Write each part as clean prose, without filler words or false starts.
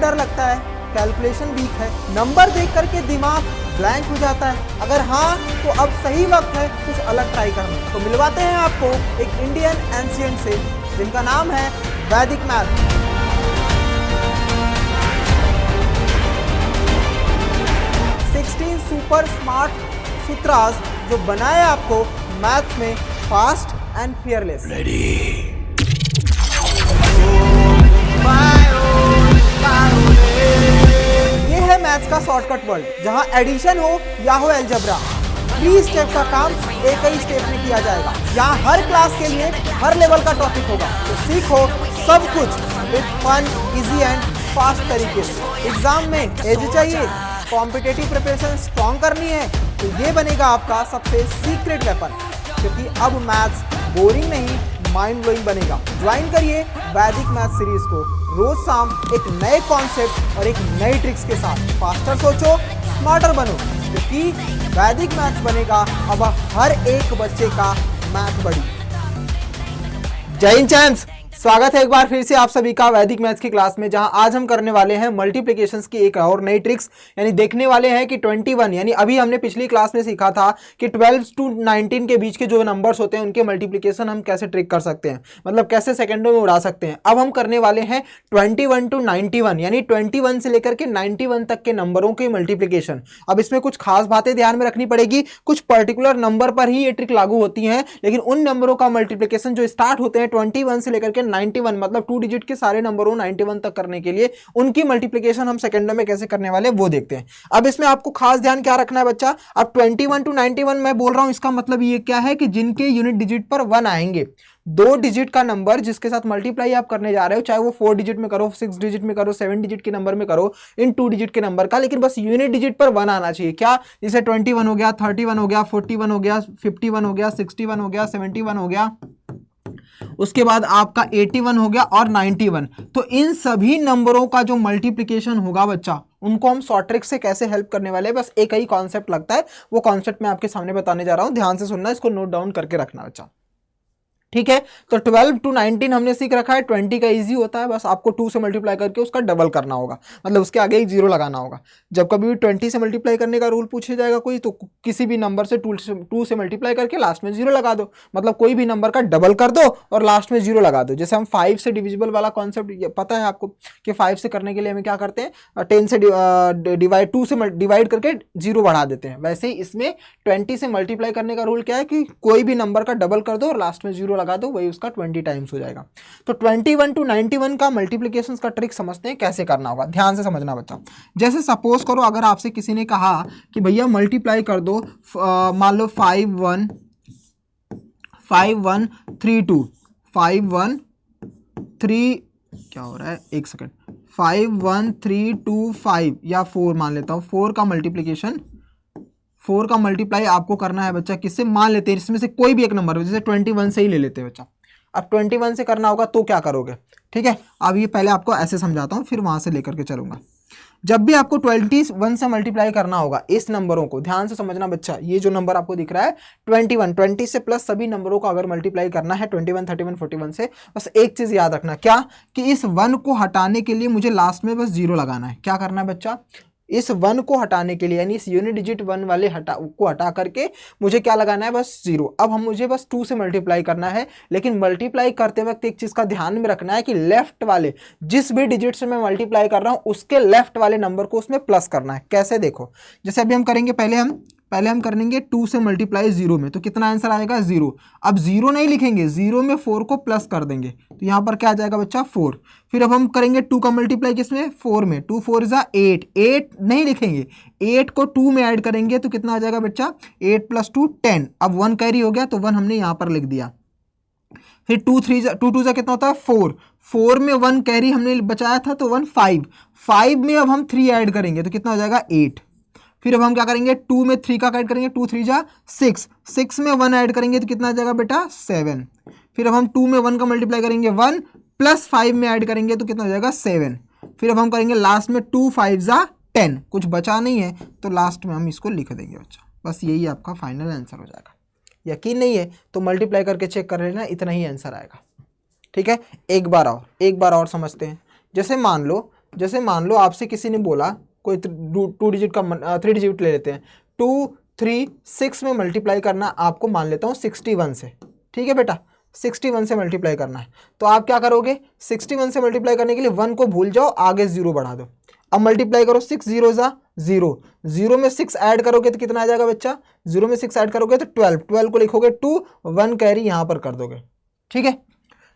डर लगता है, कैलकुलेशन वीक है, नंबर देख करके दिमाग ब्लैंक हो जाता है? अगर हाँ तो अब सही वक्त है कुछ अलग ट्राई करने। तो मिलवाते हैं आपको एक इंडियन एंशिएंट से जिनका नाम है वैदिक मैथ। 16 सुपर स्मार्ट सूत्रास जो बनाए आपको मैथ्स में फास्ट एंड फियरलेस। ये है मैथ्स का शॉर्टकट वर्ल्ड जहां एडिशन हो या हो अलजेब्रा, 3 स्टेप का काम एक ही स्टेप में किया जाएगा। यहाँ हर क्लास के लिए हर लेवल का टॉपिक होगा, तो सीखो सब कुछ with fun, easy and fast तरीके से। एग्जाम में एज चाहिए, कॉम्पिटिटिव प्रिपरेशन स्ट्रॉन्ग करनी है, तो ये बनेगा आपका सबसे सीक्रेट वेपन, क्योंकि अब मैथ्स बोरिंग नहीं माइंड ब्लोइंग बनेगा। ज्वाइन करिए वैदिक मैथ सीरीज को रोज शाम एक नए कॉन्सेप्ट और एक नई ट्रिक्स के साथ। फास्टर सोचो, स्मार्टर बनो, क्योंकि वैदिक मैथ्स बनेगा अब हर एक बच्चे का मैथ बड़ी। जय हिंद चैम्प्स, स्वागत है एक बार फिर से आप सभी का वैदिक मैथ्स की क्लास में, जहां आज हम करने वाले हैं मल्टीप्लिकेशंस की एक और नई ट्रिक्स। यानी देखने वाले हैं कि 21 यानी अभी हमने पिछली क्लास में सीखा था कि 12 to 19 के बीच के जो नंबर्स होते हैं उनके मल्टीप्लिकेशन हम कैसे ट्रिक कर सकते हैं, मतलब कैसे सेकंडों में उड़ा सकते हैं। अब हम करने वाले हैं 21 to 91 यानी 21 से लेकर के 91 तक के नंबरों के मल्टीप्लिकेशन। अब इसमें कुछ खास बातें ध्यान में रखनी पड़ेगी, कुछ पर्टिकुलर नंबर पर ही ये ट्रिक लागू होती है, लेकिन उन नंबरों का मल्टीप्लिकेशन जो स्टार्ट होते हैं 21 से लेकर के 91 मतलब 2 डिजिट के सारे नंबरों 91 तक करने के लिए उनकी मल्टीप्लिकेशन हम सेकंडों में कैसे करने वाले वो देखते हैं। अब इसमें आपको खास ध्यान क्या रखना है बच्चा, अब 21 to 91 मैं बोल रहा हूं, इसका मतलब ये क्या है कि जिनके यूनिट डिजिट पर 1 आएंगे, 2 डिजिट का नंबर जिसके साथ मल्टीप्लाई आप करने जा रहे हो, चाहे वो 4 डिजिट में करो, 6 डिजिट में करो, 7 डिजिट के नंबर में करो, इन 2 डिजिट के नंबर का, लेकिन बस यूनिट डिजिट पर 1 आना चाहिए। क्या, जैसे 21 हो गया, 31 हो गया, 41 हो गया, 51 हो गया, 61 हो गया, 71 हो गया, उसके बाद आपका 81 हो गया और 91। तो इन सभी नंबरों का जो मल्टीप्लिकेशन होगा बच्चा, उनको हम शॉर्ट ट्रिक से कैसे हेल्प करने वाले हैं, बस एक ही कॉन्सेप्ट लगता है, वो कॉन्सेप्ट मैं आपके सामने बताने जा रहा हूं। ध्यान से सुनना, इसको नोट डाउन करके रखना बच्चा, ठीक है। तो 12 to 19 हमने सीख रखा है। 20 का इजी होता है, बस आपको 2 से मल्टीप्लाई करके उसका डबल करना होगा, मतलब उसके आगे एक 0 लगाना होगा। जब कभी भी 20 से मल्टीप्लाई करने का रूल पूछा जाएगा कोई, तो किसी भी नंबर से 2 से मल्टीप्लाई करके लास्ट में 0 लगा दो, मतलब कोई भी नंबर का डबल कर दो और लास्ट में 0 लगा दो। जैसे हम 5 से डिविजिबल वाला कॉन्सेप्ट पता है आपको कि 5 से करने के लिए हमें क्या करते हैं, 10 से डिवाइड 2 से डिवाइड करके 0 बढ़ा देते हैं। वैसे ही इसमें 20 से मल्टीप्लाई करने का रूल क्या है कि कोई भी नंबर का डबल कर दो और लास्ट में 0 लगा दो, वही उसका 20 टाइम्स हो जाएगा। तो 21 to 91 का मल्टीप्लिकेशन का ट्रिक समझते हैं कैसे करना होगा, ध्यान से समझना बच्चा। जैसे सपोज करो अगर आपसे किसी ने कहा कि भैया मल्टीप्लाई कर दो, मान लो 5132 5132 क्या हो रहा है, एक सेकंड, 51325 या 4 मान लेता हूं। 4 का मल्टीप्लाई आपको करना है बच्चा किससे, मान लेते हैं इसमें से कोई भी एक नंबर, जैसे 21 से ही ले लेते हैं बच्चा। अब 21 से करना होगा तो क्या करोगे, ठीक है। अब ये पहले आपको ऐसे समझाता हूं, फिर वहां से लेकर के चलूंगा। जब भी आपको 21 से मल्टीप्लाई करना होगा, इस नंबरों को ध्यान से समझना बच्चा। ये जो नंबर आपको दिख रहा है 20 से प्लस सभी नंबरों को अगर मल्टीप्लाई करना है 21, 31, 41 से, बस एक चीज याद रखना, क्या कि इस 1 को हटाने के लिए मुझे लास्ट में बस 0 लगाना है। क्या करना है बच्चा, इस 1 को हटाने के लिए, यानी इस यूनिट डिजिट 1 वाले को हटा करके मुझे क्या लगाना है, बस 0। अब हम मुझे बस 2 से मल्टीप्लाई करना है, लेकिन मल्टीप्लाई करते वक्त एक चीज का ध्यान में रखना है कि लेफ्ट वाले जिस भी डिजिट से मैं मल्टीप्लाई कर रहा हूं उसके लेफ्ट वाले नंबर को उसमें प्लस करना है। कैसे, देखो, जैसे अभी हम करेंगे, पहले हम करेंगे 2 से मल्टीप्लाई 0 में, तो कितना आंसर आएगा, 0। अब 0 नहीं लिखेंगे, 0 में 4 को प्लस कर देंगे, तो यहाँ पर क्या आ जाएगा बच्चा, 4। फिर अब हम करेंगे 2 का मल्टीप्लाई किसमें, 4 में, 2 4 जा 8, 8 नहीं लिखेंगे, 8 को 2 में ऐड करेंगे तो कितना आ जाएगा बच्चा, 8 + 2 10। अब 1 कैरी हो गया तो 1 हमने यहाँ पर लिख दिया। फिर 2 2 जा कितना होता है, 4, 4 में 1 कैरी हमने बचाया था तो 1 5, 5 में अब हम 3 ऐड करेंगे तो कितना हो जाएगा, 8। फिर अब हम क्या करेंगे, 2 में 3 का ऐड करेंगे, 2 3 जा 6, 6 में 1 ऐड करेंगे तो कितना आ जाएगा बेटा, 7। फिर अब हम 2 में 1 का मल्टीप्लाई करेंगे 1 प्लस 5 में ऐड करेंगे तो कितना हो जाएगा, 7। फिर अब हम करेंगे लास्ट में 2 5 जा 10, कुछ बचा नहीं है तो लास्ट में हम इसको लिख देंगे बच्चा। बस यही आपका फाइनल आंसर हो जाएगा। यकीन नहीं है तो मल्टीप्लाई करके चेक कर लेना, इतना ही आंसर आएगा, ठीक है। एक बार और समझते हैं। जैसे मान लो जैसे मान लो आपसे किसी ने बोला कोई 2 डिजिट का 3 डिजिट ले लेते हैं, 2 3 6 में मल्टीप्लाई करना आपको मान लेता हूँ 61 से, ठीक है बेटा, 61 से मल्टीप्लाई करना है। तो आप क्या करोगे, 61 से मल्टीप्लाई करने के लिए 1 को भूल जाओ, आगे 0 बढ़ा दो। अब मल्टीप्लाई करो, 6 0 ज़ा 0, 0 में 6 ऐड करोगे तो कितना आ जाएगा बच्चा, 0 में 6 ऐड करोगे तो 12, 12 को लिखोगे 2, 1 कैरी यहाँ पर कर दोगे, ठीक है।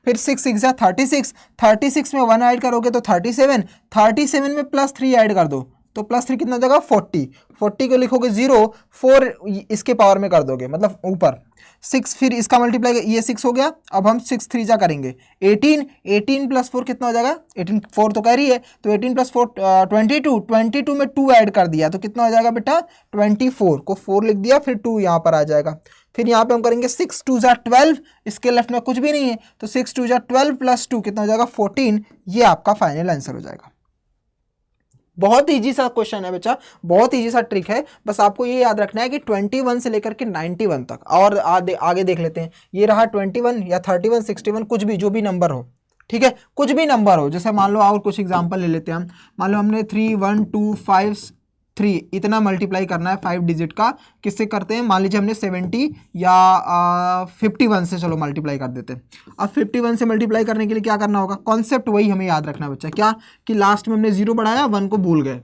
फिर 6 6 ज़ा 36, 36 में 1 ऐड करोगे तो 37, 37 में +3 ऐड कर दो तो +3 कितना हो जाएगा 40, 40 को लिखोगे 0, 4 इसके पावर में कर दोगे मतलब ऊपर 6, फिर इसका मल्टीप्लाई, ये 6 हो गया। अब हम 6 3 जा करेंगे 18, 18 + 4 कितना हो जाएगा, 18 4 तो कैरी है, तो 18 + 4 22, 22 में 2 ऐड कर दिया तो कितना हो जाएगा बेटा 24 को 4 लिख दिया, फिर 2 यहाँ पर आ जाएगा। फिर यहाँ पे हम करेंगे 6 2 ज़ा 12, इसके लेफ्ट में कुछ भी नहीं है तो 6 2 ज़ा 12 + 2 कितना हो जाएगा 14, ये आपका फाइनल आंसर हो जाएगा। बहुत ईजी सा क्वेश्चन है बच्चा, बहुत ईजी सा ट्रिक है, बस आपको ये याद रखना है कि 21 से लेकर के 91 तक, और आगे देख लेते हैं। ये रहा 21 या 31 61 कुछ भी, जो भी नंबर हो, ठीक है, कुछ भी नंबर हो। जैसे मान लो और कुछ एग्जांपल ले लेते हैं हम, मान लो हमने 3 1 2 5 3 इतना मल्टीप्लाई करना है 5 डिजिट का, किससे करते हैं, मान लीजिए हमने 70 या 51 से चलो मल्टीप्लाई कर देते हैं। अब 51 से मल्टीप्लाई करने के लिए क्या करना होगा, कॉन्सेप्ट वही हमें याद रखना है बच्चा, क्या कि लास्ट में हमने 0 बढ़ाया 1 को भूल गए,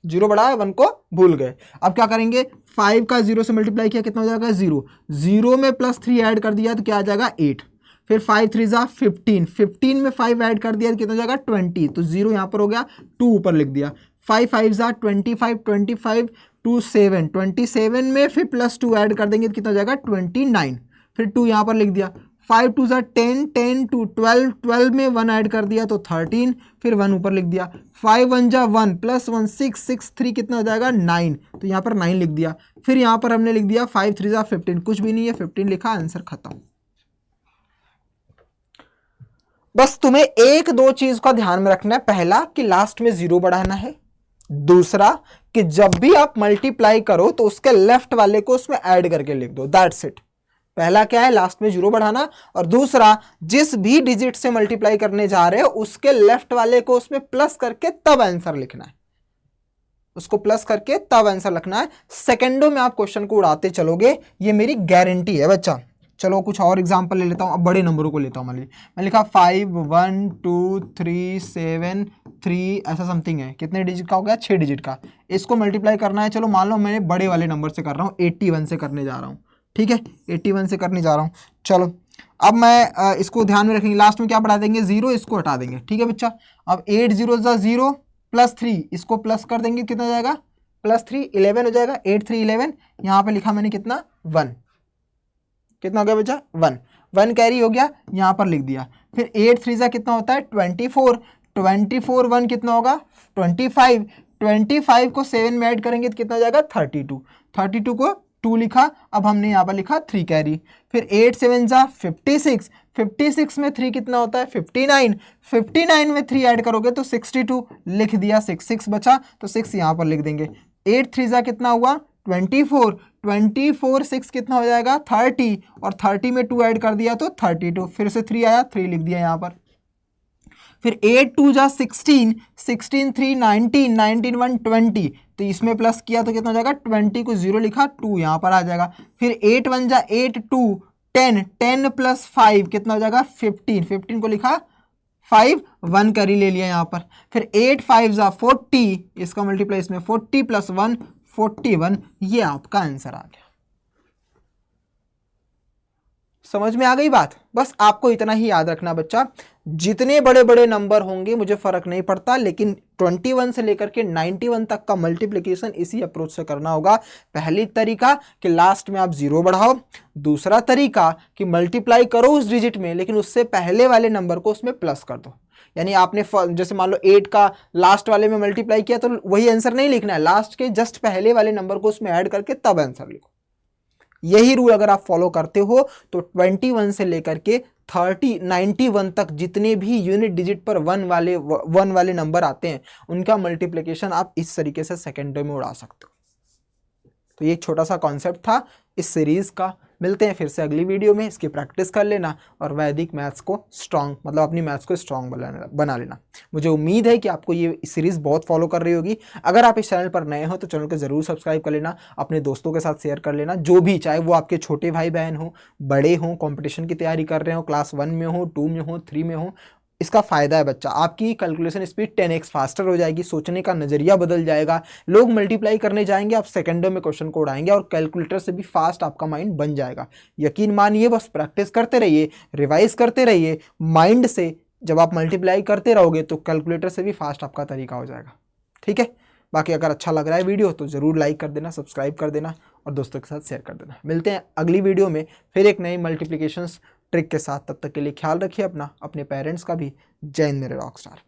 0 बढ़ाया 1 को भूल गए। अब क्या करेंगे, 5 का 0 से मल्टीप्लाई किया कितना हो जाएगा 0, 0 में +3 ऐड कर दिया तो क्या आ जाएगा 8, फिर 5 3 ज़ा 15, 15 में 5 ऐड कर दिया तो कितना हो जाएगा 20, तो 0 यहाँ पर हो गया, 2 ऊपर लिख दिया। 5 5 ज़ा 25, 25 2 7, 27 में फिर +2 ऐड कर देंगे तो कितना हो जाएगा 29, फिर 2 यहाँ पर लिख दिया। 5 2 ज़ा 10, 10 2 12, 12 में 1 ऐड कर दिया तो 13, फिर 1 ऊपर लिख दिया। 5 1 ज़ा 1 +1 6, 6 3 कितना हो जाएगा 9, तो यहाँ पर 9 लिख दिया। फिर यहाँ पर हमने लिख दिया 5 3 ज़ा 15, कुछ भी नहीं है, 15 लिखा, आंसर खत्म। बस तुम्हें एक दो चीज का ध्यान में रखना है, पहला कि लास्ट में 0 बढ़ाना है, दूसरा कि जब भी आप मल्टीप्लाई करो तो उसके लेफ्ट वाले को उसमें ऐड करके लिख दो, दैट्स इट। पहला क्या है, लास्ट में 0 बढ़ाना, और दूसरा जिस भी डिजिट से मल्टीप्लाई करने जा रहे हो उसके लेफ्ट वाले को उसमें प्लस करके तब आंसर लिखना है, उसको प्लस करके तब आंसर लिखना है। सेकंडों में आप क्वेश्चन को उड़ाते चलोगे, ये मेरी गारंटी है बच्चा। चलो कुछ और एग्जांपल ले लेता हूँ, अब बड़े नंबरों को लेता हूँ। मान लीजिए मैं लिखा 5 1 2 3 7 3 ऐसा समथिंग है, कितने डिजिट का हो गया 6 डिजिट का, इसको मल्टीप्लाई करना है। चलो मान लो मैंने बड़े वाले नंबर से कर रहा हूँ, 81 से करने जा रहा हूँ, ठीक है, 81 से करने जा रहा हूँ। चलो अब मैं इसको ध्यान में रखेंगे, लास्ट में क्या बढ़ा देंगे 0, इसको हटा देंगे, ठीक है बच्चा। अब 8 0 ज़ा 0 +3, इसको प्लस कर देंगे, कितना हो जाएगा +3 11 हो जाएगा, 8 3 11, यहाँ पे लिखा मैंने कितना 1, कितना हो गया बच्चा 1, 1 कैरी हो गया, यहाँ पर लिख दिया। फिर 8 3 ज़ा कितना होता है 24, 24 1 कितना होगा 25, 25 को 7 में ऐड करेंगे तो कितना हो जाएगा 32, 32 को 2 लिखा, अब हमने यहाँ पर लिखा 3 कैरी। फिर 8 7 ज़ा 56, 56 में 3 कितना होता है 59, 59 में 3 ऐड करोगे तो 62 लिख दिया, 6 6 बचा तो 6 यहाँ पर लिख देंगे। 8 3 ज़ा कितना हुआ 24, 24 6 कितना हो जाएगा 30, और 30 में 2 ऐड कर दिया तो 32, फिर से 3 आया 3 लिख दिया यहाँ पर। फिर 8 2 ज़ा 16, 16 3 19, 19 1 20, तो इसमें प्लस किया तो कितना हो जाएगा 20 को 0 लिखा, 2 यहाँ पर आ जाएगा। फिर 8 1 ज़ा 8 2 10, 10 + 5 कितना हो जाएगा 15, 15 को लिखा 5 1 कैरी ले लिया यहाँ पर। फिर 8 5 ज़ा 40, इसका मल्टीप्लाई इसमें 40 + 1 41, ये आपका आंसर आ गया। समझ में आ गई बात। बस आपको इतना ही याद रखना बच्चा, जितने बड़े बड़े नंबर होंगे मुझे फर्क नहीं पड़ता, लेकिन 21 से लेकर के 91 तक का मल्टीप्लिकेशन इसी अप्रोच से करना होगा। पहली तरीका कि लास्ट में आप 0 बढ़ाओ, दूसरा तरीका कि मल्टीप्लाई करो उस डिजिट में लेकिन उससे पहले वाले नंबर को उसमें प्लस कर दो। यानी आपने जैसे मान लो 8 का लास्ट वाले में मल्टीप्लाई किया तो वही आंसर नहीं लिखना है, लास्ट के जस्ट पहले वाले नंबर को उसमें ऐड करके तब आंसर लिखो। यही रूल अगर आप फॉलो करते हो तो 21 से लेकर के 91 तक जितने भी यूनिट डिजिट पर 1 वाले नंबर आते हैं उनका मल्टीप्लिकेशन आप इस तरीके से सेकेंडों में उड़ा सकते हो। तो ये एक छोटा सा कॉन्सेप्ट था इस सीरीज का। मिलते हैं फिर से अगली वीडियो में। इसकी प्रैक्टिस कर लेना और वैदिक मैथ्स को स्ट्रॉन्ग, मतलब अपनी मैथ्स को स्ट्रॉन्ग बना लेना। मुझे उम्मीद है कि आपको ये सीरीज़ बहुत फॉलो कर रही होगी। अगर आप इस चैनल पर नए हो तो चैनल को ज़रूर सब्सक्राइब कर लेना, अपने दोस्तों के साथ शेयर कर लेना, जो भी, चाहे वो आपके छोटे भाई बहन हो, बड़े हों, कंपटीशन की तैयारी कर रहे हो, क्लास 1 में हो, 2 में हो, 3 में हो। इसका फ़ायदा है बच्चा, आपकी कैलकुलेशन स्पीड 10x फास्टर हो जाएगी, सोचने का नज़रिया बदल जाएगा, लोग मल्टीप्लाई करने जाएंगे, आप सेकंडों में क्वेश्चन को उड़ाएंगे और कैलकुलेटर से भी फास्ट आपका माइंड बन जाएगा। यकीन मानिए, बस प्रैक्टिस करते रहिए, रिवाइज करते रहिए माइंड से। जब आप मल्टीप्लाई करते रहोगे तो कैलकुलेटर से भी फास्ट आपका तरीका हो जाएगा। ठीक है, बाकी अगर अच्छा लग रहा है वीडियो तो ज़रूर लाइक कर देना, सब्सक्राइब कर देना और दोस्तों के साथ शेयर कर देना। मिलते हैं अगली वीडियो में फिर एक नई मल्टीप्लिकेशंस ट्रिक के साथ। तब तक के लिए ख्याल रखिए अपना, अपने पेरेंट्स का भी। जय हिंद मेरे रॉक स्टार।